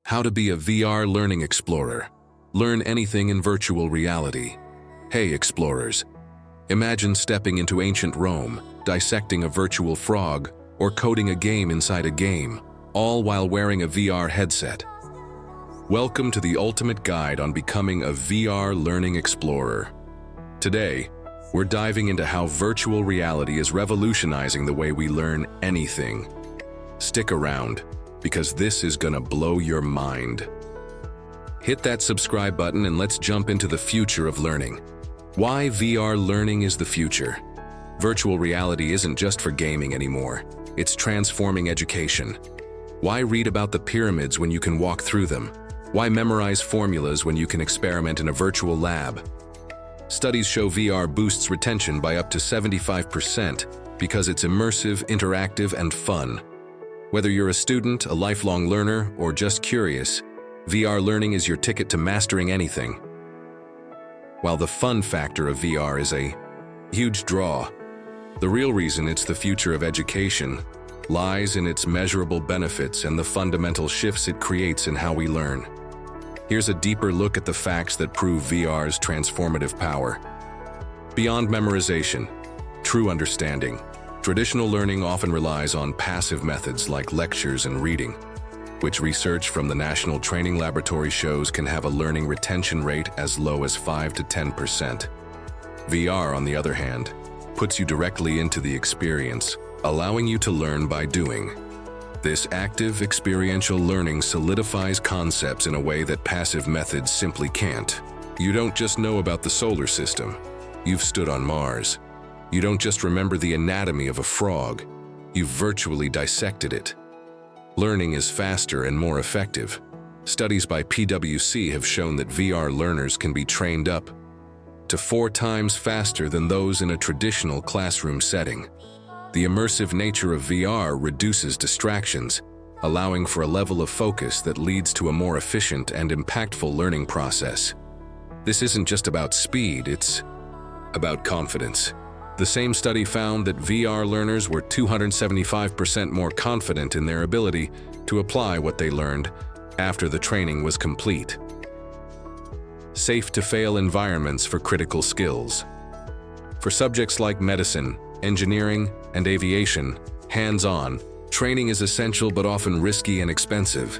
How to be a VR learning explorer. Learn anything in virtual reality. Hey explorers, imagine stepping into ancient Rome, dissecting a virtual frog, or coding a game inside a game, all while wearing a VR headset. Welcome to the ultimate guide on becoming a VR learning explorer. Today, we're diving into how virtual reality is revolutionizing the way we learn anything. Stick around, because this is gonna blow your mind. Hit that subscribe button and let's jump into the future of learning. Why VR learning is the future. Virtual reality isn't just for gaming anymore. It's transforming education. Why read about the pyramids when you can walk through them? Why memorize formulas when you can experiment in a virtual lab? Studies show VR boosts retention by up to 75% because it's immersive, interactive, and fun. Whether you're a student, a lifelong learner, or just curious, VR learning is your ticket to mastering anything. While the fun factor of VR is a huge draw, the real reason it's the future of education lies in its measurable benefits and the fundamental shifts it creates in how we learn. Here's a deeper look at the facts that prove VR's transformative power. Beyond memorization, true understanding. Traditional learning often relies on passive methods like lectures and reading, which research from the National Training Laboratory shows can have a learning retention rate as low as 5 to 10%. VR, on the other hand, puts you directly into the experience, allowing you to learn by doing. This active, experiential learning solidifies concepts in a way that passive methods simply can't. You don't just know about the solar system. You've stood on Mars. You don't just remember the anatomy of a frog. You've virtually dissected it. Learning is faster and more effective. Studies by PwC have shown that VR learners can be trained up to 4 times faster than those in a traditional classroom setting. The immersive nature of VR reduces distractions, allowing for a level of focus that leads to a more efficient and impactful learning process. This isn't just about speed, it's about confidence. The same study found that VR learners were 275% more confident in their ability to apply what they learned after the training was complete. Safe-to-fail environments for critical skills. For subjects like medicine, engineering, and aviation, hands-on, training is essential but often risky and expensive.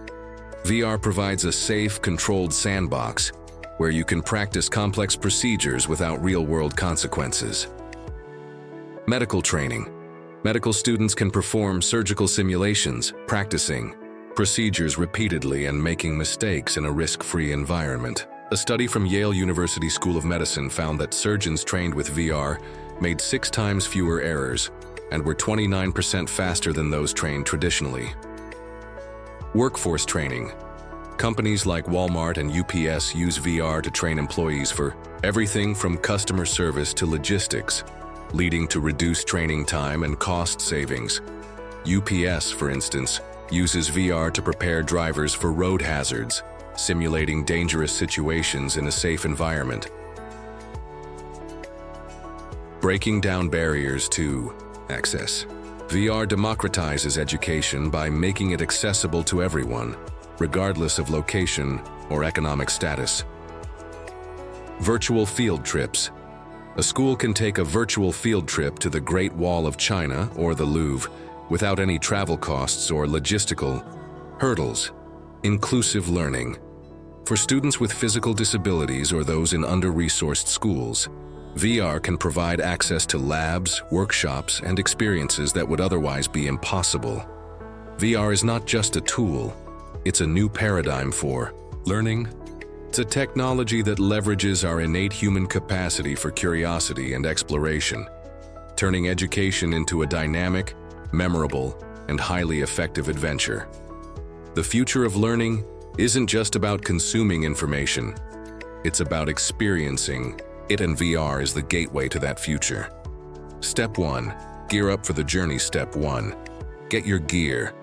VR provides a safe, controlled sandbox where you can practice complex procedures without real-world consequences. Medical training. Medical students can perform surgical simulations, practicing procedures repeatedly and making mistakes in a risk-free environment. A study from Yale University School of Medicine found that surgeons trained with VR made 6 times fewer errors and were 29% faster than those trained traditionally. Workforce training. Companies like Walmart and UPS use VR to train employees for everything from customer service to logistics, leading to reduced training time and cost savings. UPS, for instance, uses VR to prepare drivers for road hazards, simulating dangerous situations in a safe environment. Breaking down barriers to access. VR democratizes education by making it accessible to everyone, regardless of location or economic status. Virtual field trips. A school can take a virtual field trip to the Great Wall of China or the Louvre without any travel costs or logistical hurdles. Inclusive learning. For students with physical disabilities or those in under-resourced schools, VR can provide access to labs, workshops, and experiences that would otherwise be impossible. VR is not just a tool, it's a new paradigm for learning. It's a technology that leverages our innate human capacity for curiosity and exploration, turning education into a dynamic, memorable, and highly effective adventure. The future of learning isn't just about consuming information, it's about experiencing it, and VR is the gateway to that future. Step 1. Gear up for the journey. Step 1. Get your gear.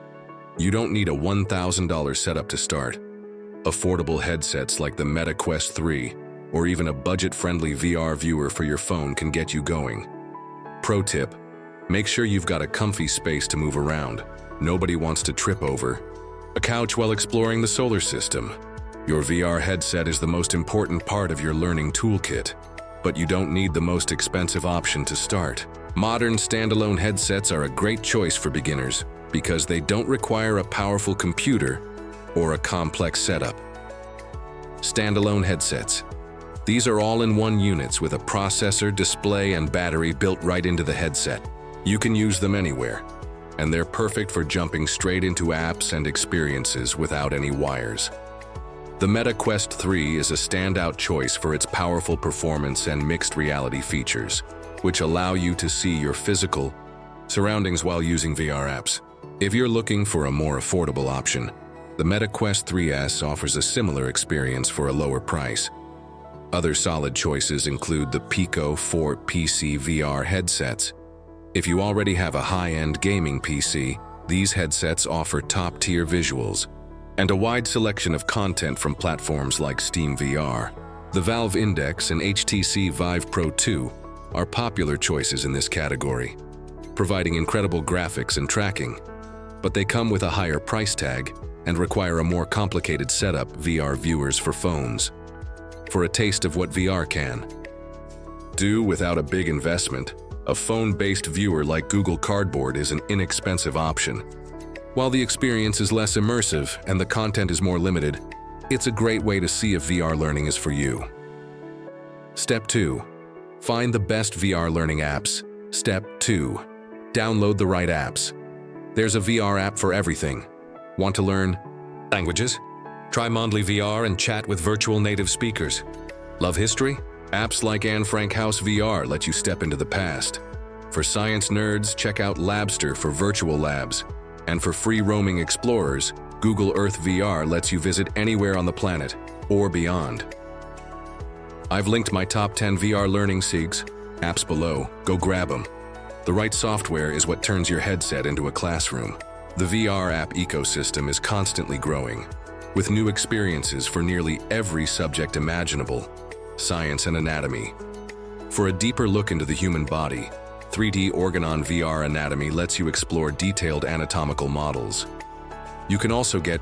You don't need a $1,000 setup to start. Affordable headsets like the Meta Quest 3 or even a budget-friendly VR viewer for your phone can get you going. Pro tip: make sure you've got a comfy space to move around. Nobody wants to trip over A couch while exploring the solar system. Your VR headset is the most important part of your learning toolkit, but you don't need the most expensive option to start. Modern standalone headsets are a great choice for beginners because they don't require a powerful computer or a complex setup. Standalone headsets. These are all-in-one units with a processor, display, and battery built right into the headset. You can use them anywhere, and they're perfect for jumping straight into apps and experiences without any wires. The Meta Quest 3 is a standout choice for its powerful performance and mixed reality features, which allow you to see your physical surroundings while using VR apps. If you're looking for a more affordable option, the Meta Quest 3S offers a similar experience for a lower price. Other solid choices include the Pico 4 PC VR headsets. If you already have a high-end gaming PC, these headsets offer top-tier visuals and a wide selection of content from platforms like Steam VR. The Valve Index and HTC Vive Pro 2 are popular choices in this category, providing incredible graphics and tracking, but they come with a higher price tag and require a more complicated setup. VR viewers for phones. For a taste of what VR can do without a big investment, a phone-based viewer like Google Cardboard is an inexpensive option. While the experience is less immersive and the content is more limited, it's a great way to see if VR learning is for you. Step 2. Find the best VR learning apps. Step 2. Download the right apps. There's a VR app for everything. Want to learn languages? Try Mondly VR and chat with virtual native speakers. Love history? Apps like Anne Frank House VR let you step into the past. For science nerds, check out Labster for virtual labs. And for free roaming explorers, Google Earth VR lets you visit anywhere on the planet or beyond. I've linked my top 10 VR learning SIGs apps below. Go grab them. The right software is what turns your headset into a classroom. The VR app ecosystem is constantly growing, with new experiences for nearly every subject imaginable, science and anatomy. For a deeper look into the human body, 3D Organon VR Anatomy lets you explore detailed anatomical models. You can also get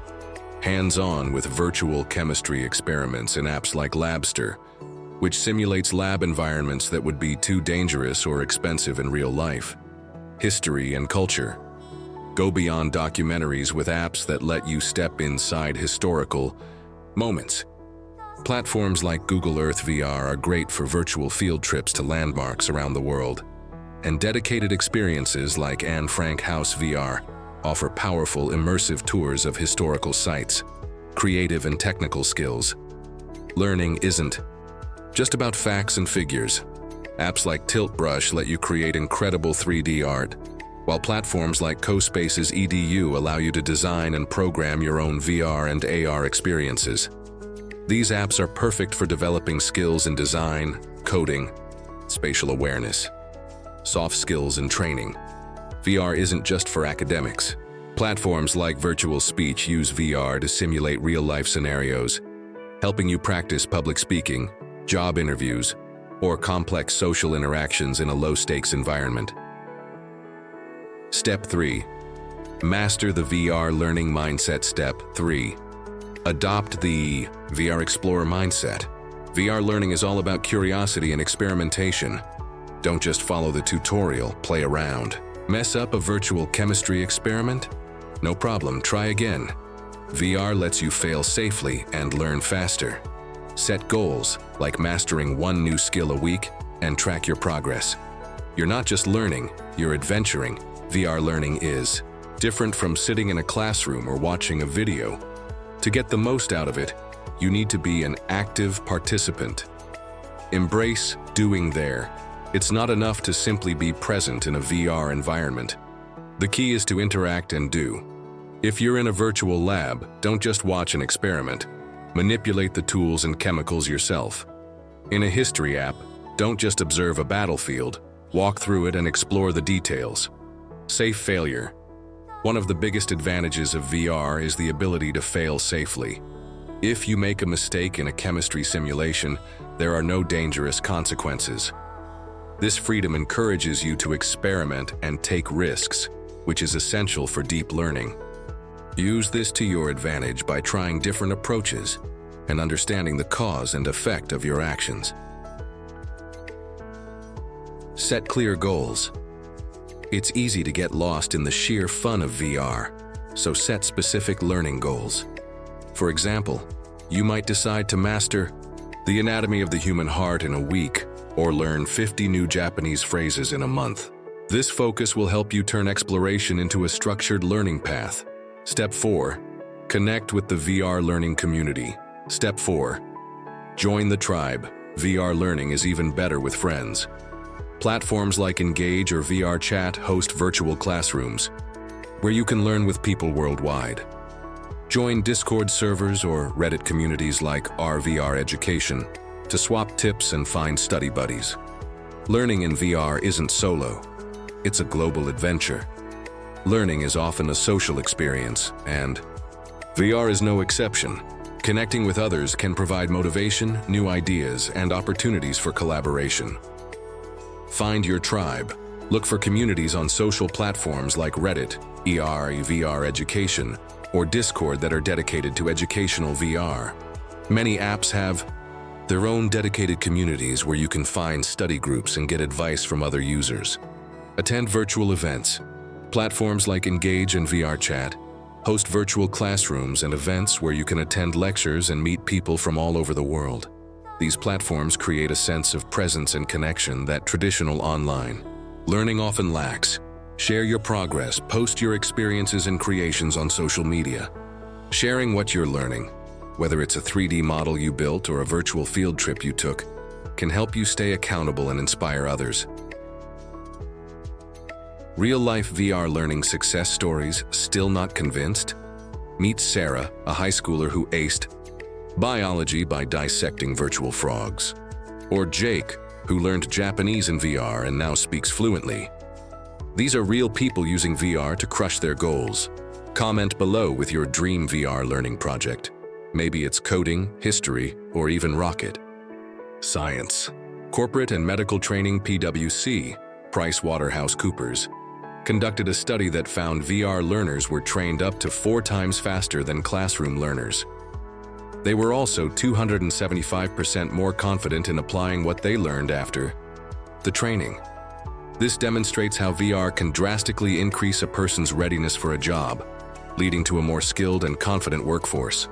hands-on with virtual chemistry experiments in apps like Labster, which simulates lab environments that would be too dangerous or expensive in real life. History and culture. Go beyond documentaries with apps that let you step inside historical moments. Platforms like Google Earth VR are great for virtual field trips to landmarks around the world. And dedicated experiences like Anne Frank House VR offer powerful, immersive tours of historical sites. Creative and technical skills. Learning isn't just about facts and figures. Apps like Tilt Brush let you create incredible 3D art, while platforms like CoSpace's EDU allow you to design and program your own VR and AR experiences. These apps are perfect for developing skills in design, coding, spatial awareness, soft skills, and training. VR isn't just for academics. Platforms like Virtual Speech use VR to simulate real-life scenarios, helping you practice public speaking, job interviews, or complex social interactions in a low-stakes environment. Step 3. Master the VR learning mindset. Step 3. Adopt the VR Explorer mindset. VR learning is all about curiosity and experimentation. Don't just follow the tutorial, play around. Mess up a virtual chemistry experiment? No problem, try again. VR lets you fail safely and learn faster. Set goals, like mastering one new skill a week, and track your progress. You're not just learning, you're adventuring. VR learning is different from sitting in a classroom or watching a video. To get the most out of it, you need to be an active participant. Embrace doing there. It's not enough to simply be present in a VR environment. The key is to interact and do. If you're in a virtual lab, don't just watch an experiment. Manipulate the tools and chemicals yourself. In a history app, don't just observe a battlefield, walk through it and explore the details. Safe failure. One of the biggest advantages of VR is the ability to fail safely. If you make a mistake in a chemistry simulation, there are no dangerous consequences. This freedom encourages you to experiment and take risks, which is essential for deep learning. Use this to your advantage by trying different approaches and understanding the cause and effect of your actions. Set clear goals. It's easy to get lost in the sheer fun of VR, so set specific learning goals. For example, you might decide to master the anatomy of the human heart in a week or learn 50 new Japanese phrases in a month. This focus will help you turn exploration into a structured learning path. Step 4. Connect with the VR learning community. Step 4. Join the tribe. VR learning is even better with friends. Platforms like Engage or VR Chat host virtual classrooms, where you can learn with people worldwide. Join Discord servers or Reddit communities like RVR Education to swap tips and find study buddies. Learning in VR isn't solo. It's a global adventure. Learning is often a social experience, and VR is no exception. Connecting with others can provide motivation, new ideas, and opportunities for collaboration. Find your tribe. Look for communities on social platforms like Reddit, VR Education, or Discord that are dedicated to educational VR. Many apps have their own dedicated communities where you can find study groups and get advice from other users. Attend virtual events. Platforms like Engage and VR Chat host virtual classrooms and events where you can attend lectures and meet people from all over the world. These platforms create a sense of presence and connection that traditional online learning often lacks. Share your progress, post your experiences and creations on social media. Sharing what you're learning, whether it's a 3D model you built or a virtual field trip you took, can help you stay accountable and inspire others. Real-life VR learning success stories. Still not convinced? Meet Sarah, a high schooler who aced biology by dissecting virtual frogs. Or Jake, who learned Japanese in VR and now speaks fluently. These are real people using VR to crush their goals. Comment below with your dream VR learning project. Maybe it's coding, history, or even rocket science. Corporate and Medical Training PwC, PricewaterhouseCoopers, conducted a study that found VR learners were trained up to 4 times faster than classroom learners. They were also 275% more confident in applying what they learned after the training. This demonstrates how VR can drastically increase a person's readiness for a job, leading to a more skilled and confident workforce.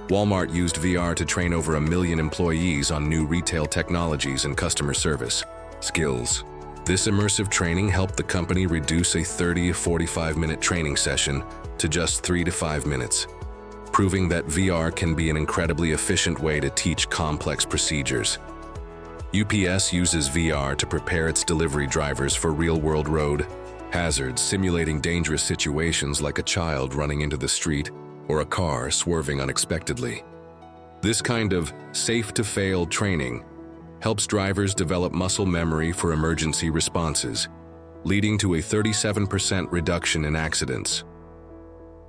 Walmart used VR to train over 1 million employees on new retail technologies and customer service skills. This immersive training helped the company reduce a 30 to 45-minute training session to just 3 to 5 minutes, proving that VR can be an incredibly efficient way to teach complex procedures. UPS uses VR to prepare its delivery drivers for real-world road hazards, simulating dangerous situations like a child running into the street or a car swerving unexpectedly. This kind of safe-to-fail training helps drivers develop muscle memory for emergency responses, leading to a 37% reduction in accidents.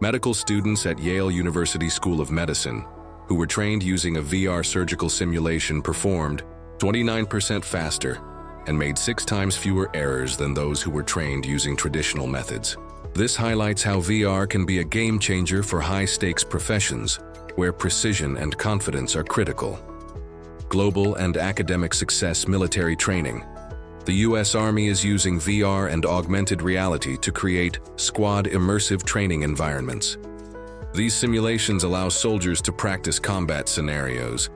Medical students at Yale University School of Medicine, who were trained using a VR surgical simulation, performed 29% faster and made 6 times fewer errors than those who were trained using traditional methods. This highlights how VR can be a game changer for high-stakes professions, where precision and confidence are critical. Global and academic success. Military training. The U.S. Army is using VR and augmented reality to create squad immersive training environments. These simulations allow soldiers to practice combat scenarios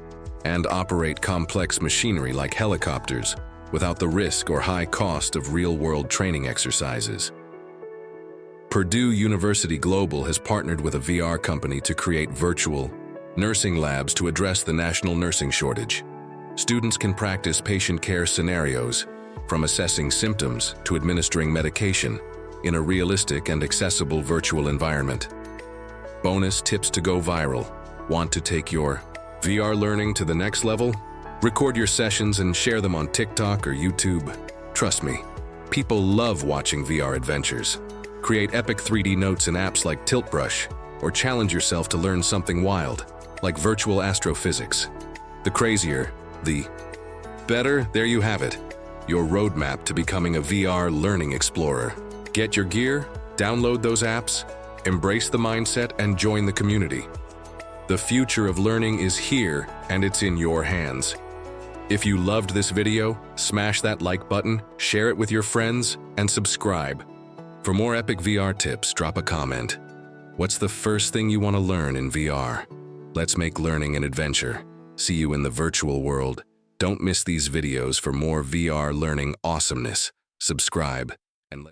and operate complex machinery like helicopters without the risk or high cost of real-world training exercises. Purdue University Global has partnered with a VR company to create virtual nursing labs to address the national nursing shortage. Students can practice patient care scenarios, from assessing symptoms to administering medication, in a realistic and accessible virtual environment. Bonus tips to go viral. Want to take your VR learning to the next level? Record your sessions and share them on TikTok or YouTube. Trust me, people love watching VR adventures. Create epic 3D notes in apps like Tiltbrush, or challenge yourself to learn something wild, like virtual astrophysics. The crazier, the better. There you have it, your roadmap to becoming a VR learning explorer. Get your gear, download those apps, Embrace the mindset and join the community. The future of learning is here, and it's in your hands. If you loved this video, smash that like button, share it with your friends, and subscribe. For more epic VR tips, drop a comment. What's the first thing you want to learn in VR? Let's make learning an adventure. See you in the virtual world. Don't miss these videos for more VR learning awesomeness. Subscribe and